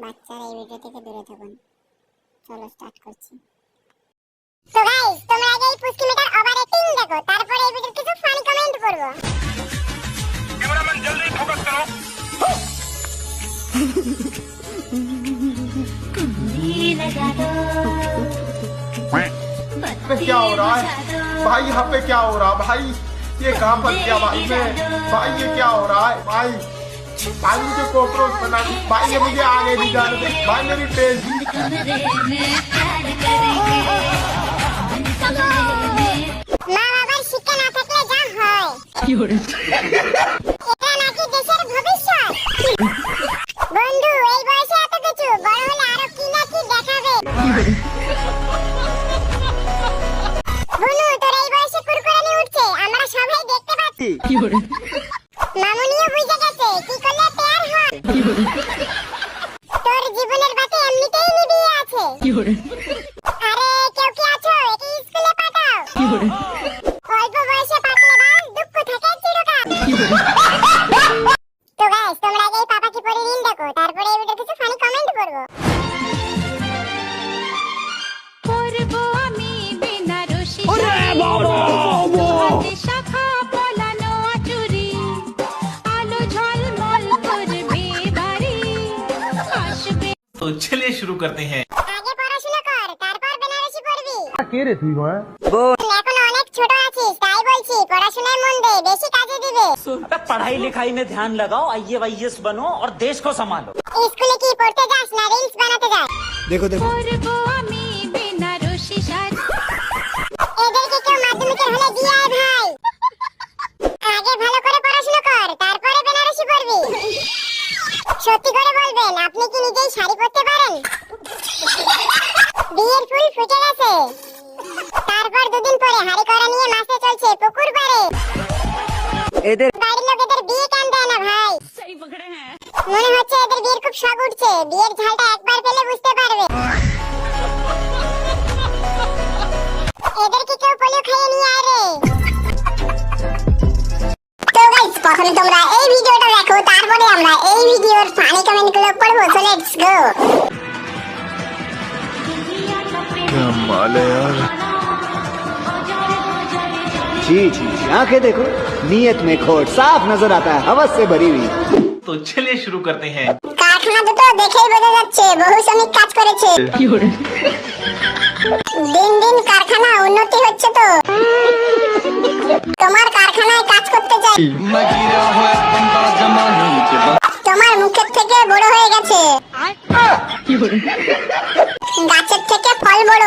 বাচ্চারা এই ভিডিও থেকে দূরে থাকুন। চলো স্টার্ট করছি। তো গাইস, তোমরা আগে এই পুস্কি মিটার ওভার রেটিং দেখো, তারপরে এই ভিডিওর কিছু ফানি কমেন্ট করব। कैमरामैन जल्दी फोकस करो। क्या हो रहा है भाई? यहाँ पे क्या हो रहा है भाई? ये कहाँ फंस गया भाई मैं? भाई ये क्या हो रहा है भाई? भाई मुझे कॉकरोच बना दी भाई, ये मुझे आगे नहीं जाने दे भाई, मेरी पेज মা বাবার শিক্ষা না থাকলে যা হয়, এটা নাকি দেশের ভবিষ্যৎ। বন্ধু এই বয়সে এত কিছু, বড় হলে আরো কি না কি দেখাবে। বুনু তোর এই বয়সে কুরকুরানি উঠছে, আমরা সবাই দেখতে পাচ্ছি। মামুনিও বুঝে গেছে কি করলে পেয়ার হয়। তোর জীবনের বাতি এমনিতেই নিভিয়ে আছে। আরে কেউ কি আছো, একে স্কুলে পাঠাও। অল্প বয়সে পাঠালে বাস দুঃখ থাকে চিরকাল। তো গাইস, তোমরা আগে এই পাপা কি পরে রিল দেখো, তারপরে এই ভিডিওতে কিছু ফানি কমেন্ট করব। করবো আমি বিনা রশি, ওরে বাবা হাতে শাখা পলানো আচুরি, আলো ঝলমল করবে বাড়ি আসবে। तो चलिए शुरू करते हैं। আগে পড়াশোনা কর, তারপর বেনারসি পড়বি। কে রে তুই ভাই? এখন অনেক ছোট আছিস, তাই বলছি পড়াশোনায় মন দে, বেশি কাজে দিবে। पढ़ाई लिखाई में ध्यान लगाओ, IAS बनो और देश को संभालो। স্কুলে কি পড়তে যাস না রিলস বানাতে যাস? করবো আমি বিনা রশি সাজ, এদেরকে কেউ মাধ্যমিকের হলে দিয়ে আয় ভাই। আগে ভালো করে পড়াশোনা কর, তারপরে বেনারসি পড়বি। সত্যি করে বলবেন, আপনি কি নিজেই শাড়ি পরতে পারেন? বিয়ের ফুল ফুটে গেছে, তারপর দুদিন পরে হাড়ি করা নিয়ে মাছে চলছে পুকুর পাড়ে। বাড়ির লোক এদের বিয়ে কেন দেয় না ভাই? মনে হচ্ছে এদের বিয়ের খুব শখ উঠছে, বিয়ের ঝালটা একবার পেলে বুঝতে পারবে। এদেরকে কেউ পোলিও খাইয়ে নিয়ে আয় রে। তো গাইস, প্রথমে তোমরা এই ভিডিওটা দেখো, তারপরে আমরা এই ভিডিওর ফানি কমেন্টগুলো পড়বো। So let's go. कमाल है यार। जी जी जी, आंखें देखो, नीयत में खोट साफ नजर आता है, हवस से भरी हुई। तो चलिए शुरू करते हैं। কারখানা দুটো দেখেই বোঝা যাচ্ছে বহু শ্রমিক কাজ করেছে। দিন দিন কারখানা উন্নতি হচ্ছে তো। তোমার কারখানায় কাজ করতে চাই। তোমার মুখের থেকে বড় হয়ে গেছে, গাছের থেকে ফল বড়।